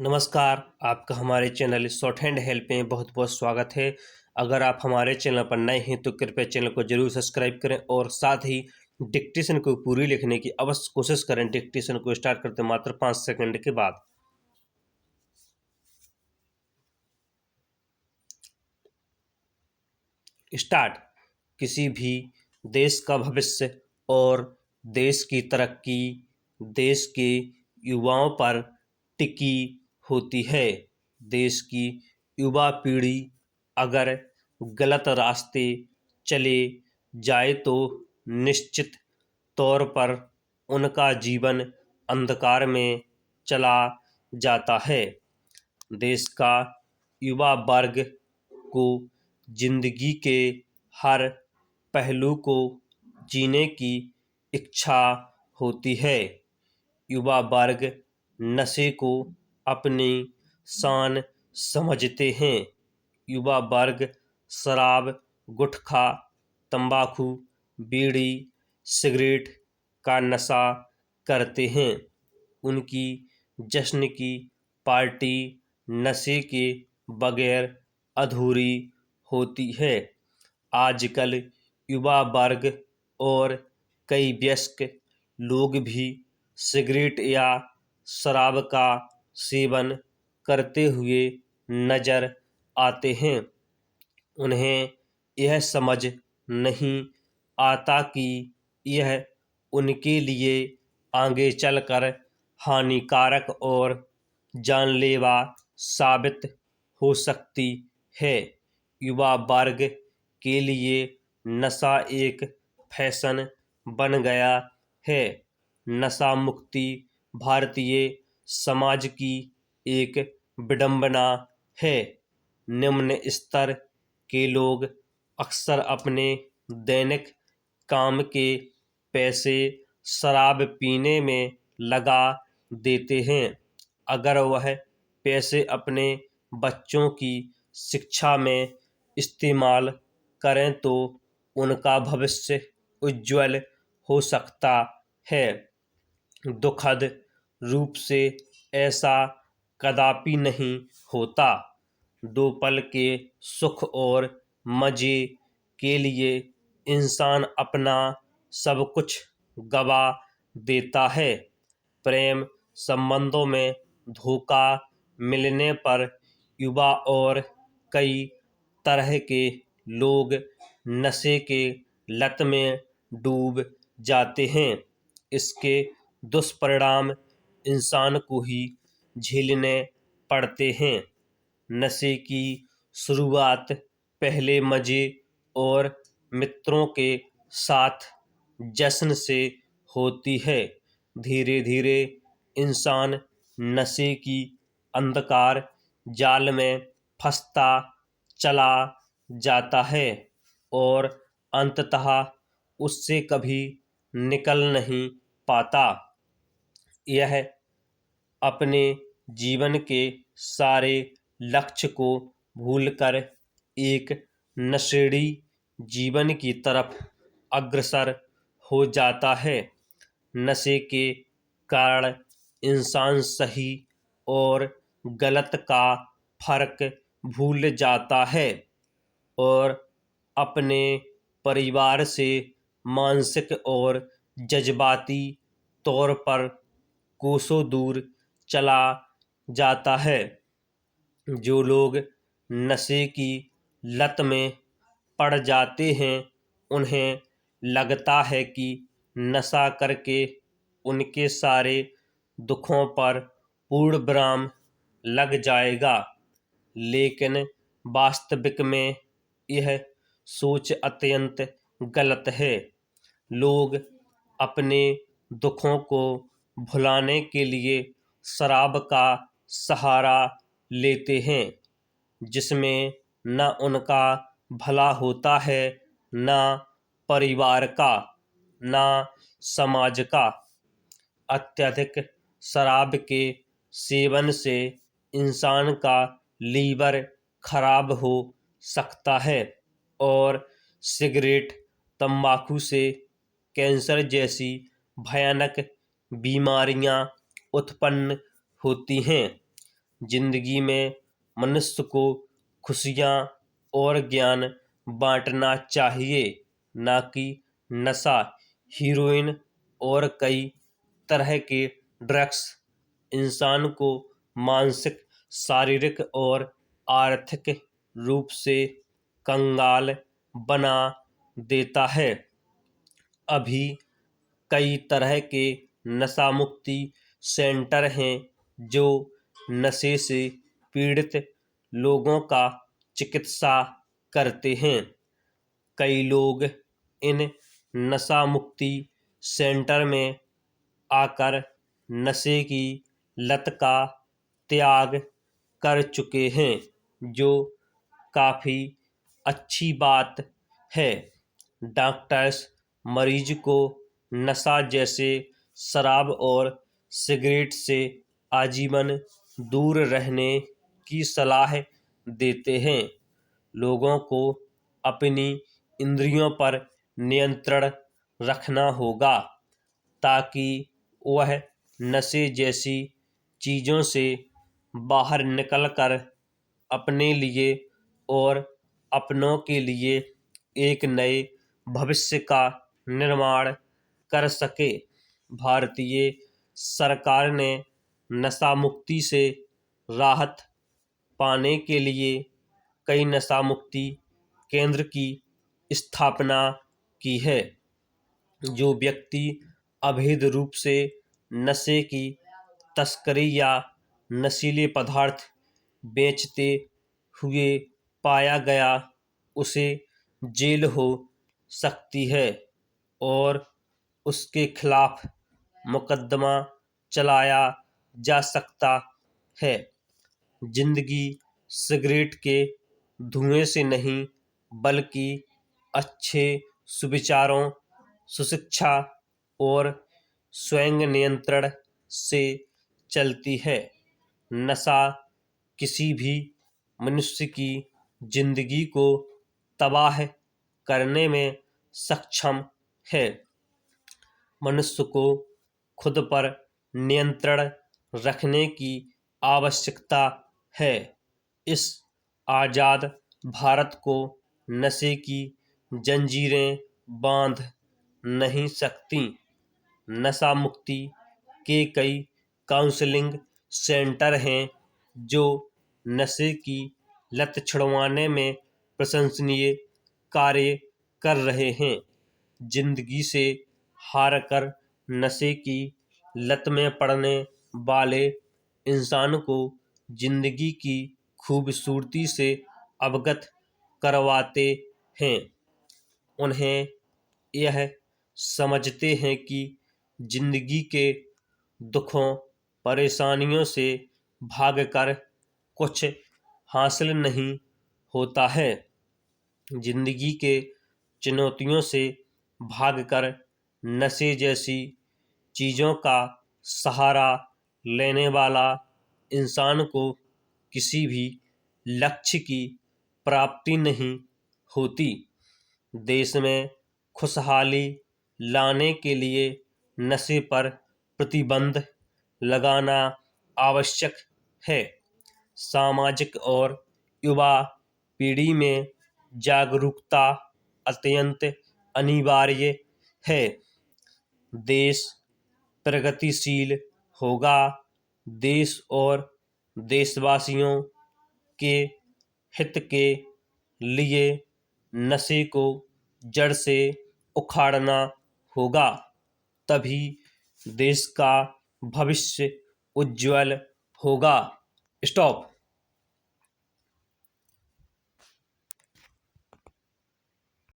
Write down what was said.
नमस्कार, आपका हमारे चैनल शॉर्ट हैंड हेल्प में बहुत बहुत स्वागत है। अगर आप हमारे चैनल पर नए हैं तो कृपया चैनल को जरूर सब्सक्राइब करें और साथ ही डिक्टेशन को पूरी लिखने की अवश्य कोशिश करें। डिक्टेशन को स्टार्ट करते मात्र 5 सेकंड के बाद। स्टार्ट। किसी भी देश का भविष्य और देश की तरक्की देश के युवाओं पर टिकी होती है। देश की युवा पीढ़ी अगर गलत रास्ते चले जाए तो निश्चित तौर पर उनका जीवन अंधकार में चला जाता है। देश का युवा वर्ग को जिंदगी के हर पहलू को जीने की इच्छा होती है। युवा वर्ग नशे को अपनी शान समझते हैं। युवा वर्ग शराब, गुटखा, तंबाकू, बीड़ी, सिगरेट का नशा करते हैं। उनकी जश्न की पार्टी नशे के बगैर अधूरी होती है। आजकल युवा वर्ग और कई वयस्क लोग भी सिगरेट या शराब का सेवन करते हुए नजर आते हैं। उन्हें यह समझ नहीं आता कि यह उनके लिए आगे चलकर हानिकारक और जानलेवा साबित हो सकती है। युवा वर्ग के लिए नशा एक फैशन बन गया है। नशा मुक्ति भारतीय समाज की एक विडंबना है। निम्न स्तर के लोग अक्सर अपने दैनिक काम के पैसे शराब पीने में लगा देते हैं। अगर वह पैसे अपने बच्चों की शिक्षा में इस्तेमाल करें तो उनका भविष्य उज्जवल हो सकता है। दुखद रूप से ऐसा कदापि नहीं होता। दो पल के सुख और मजे के लिए इंसान अपना सब कुछ गवा देता है। प्रेम संबंधों में धोखा मिलने पर युवा और कई तरह के लोग नशे के लत में डूब जाते हैं। इसके दुष्परिणाम इंसान को ही झेलने पड़ते हैं। नशे की शुरुआत पहले मजे और मित्रों के साथ जश्न से होती है। धीरे धीरे इंसान नशे की अंधकार जाल में फंसता चला जाता है और अंततः उससे कभी निकल नहीं पाता। यह अपने जीवन के सारे लक्ष्य को भूलकर एक नशेड़ी जीवन की तरफ अग्रसर हो जाता है। नशे के कारण इंसान सही और गलत का फर्क भूल जाता है और अपने परिवार से मानसिक और जज्बाती तौर पर कोसों दूर चला जाता है। जो लोग नशे की लत में पड़ जाते हैं उन्हें लगता है कि नशा करके उनके सारे दुखों पर पूर्ण विराम लग जाएगा, लेकिन वास्तविक में यह सोच अत्यंत गलत है। लोग अपने दुखों को भुलाने के लिए शराब का सहारा लेते हैं, जिसमें न उनका भला होता है, न परिवार का, न समाज का। अत्यधिक शराब के सेवन से इंसान का लीवर खराब हो सकता है और सिगरेट, तंबाकू से कैंसर जैसी भयानक बीमारियां उत्पन्न होती हैं। जिंदगी में मनुष्य को खुशियाँ और ज्ञान बांटना चाहिए, ना कि नशा, हीरोइन और कई तरह के ड्रग्स इंसान को मानसिक, शारीरिक और आर्थिक रूप से कंगाल बना देता है। अभी कई तरह के नशा मुक्ति सेंटर हैं जो नशे से पीड़ित लोगों का चिकित्सा करते हैं। कई लोग इन नशा मुक्ति सेंटर में आकर नशे की लत का त्याग कर चुके हैं, जो काफी अच्छी बात है। डॉक्टर्स मरीज को नशा जैसे शराब और सिगरेट से आजीवन दूर रहने की सलाह देते हैं। लोगों को अपनी इंद्रियों पर नियंत्रण रखना होगा ताकि वह नशे जैसी चीज़ों से बाहर निकलकर अपने लिए और अपनों के लिए एक नए भविष्य का निर्माण कर सके। भारतीय सरकार ने नशा मुक्ति से राहत पाने के लिए कई नशा मुक्ति केंद्र की स्थापना की है। जो व्यक्ति अवैध रूप से नशे की तस्करी या नशीले पदार्थ बेचते हुए पाया गया, उसे जेल हो सकती है और उसके खिलाफ मुकदमा चलाया जा सकता है। जिंदगी सिगरेट के धुएं से नहीं, बल्कि अच्छे सुविचारों, सुशिक्षा और स्वयं नियंत्रण से चलती है। नशा किसी भी मनुष्य की जिंदगी को तबाह करने में सक्षम है। मनुष्य को खुद पर नियंत्रण रखने की आवश्यकता है। इस आजाद भारत को नशे की जंजीरें बांध नहीं सकती। नशा मुक्ति के कई काउंसलिंग सेंटर हैं जो नशे की लत छुड़वाने में प्रशंसनीय कार्य कर रहे हैं। जिंदगी से हारकर नशे की लत में पड़ने वाले इंसान को जिंदगी की खूबसूरती से अवगत करवाते हैं। उन्हें यह समझते हैं कि जिंदगी के दुखों, परेशानियों से भागकर कुछ हासिल नहीं होता है। जिंदगी के चुनौतियों से भागकर नशे जैसी चीज़ों का सहारा लेने वाला इंसान को किसी भी लक्ष्य की प्राप्ति नहीं होती। देश में खुशहाली लाने के लिए नशे पर प्रतिबंध लगाना आवश्यक है। सामाजिक और युवा पीढ़ी में जागरूकता अत्यंत अनिवार्य है। देश प्रगतिशील होगा, देश और देशवासियों के हित के लिए नशे को जड़ से उखाड़ना होगा। तभी देश का भविष्य उज्जवल होगा। स्टॉप।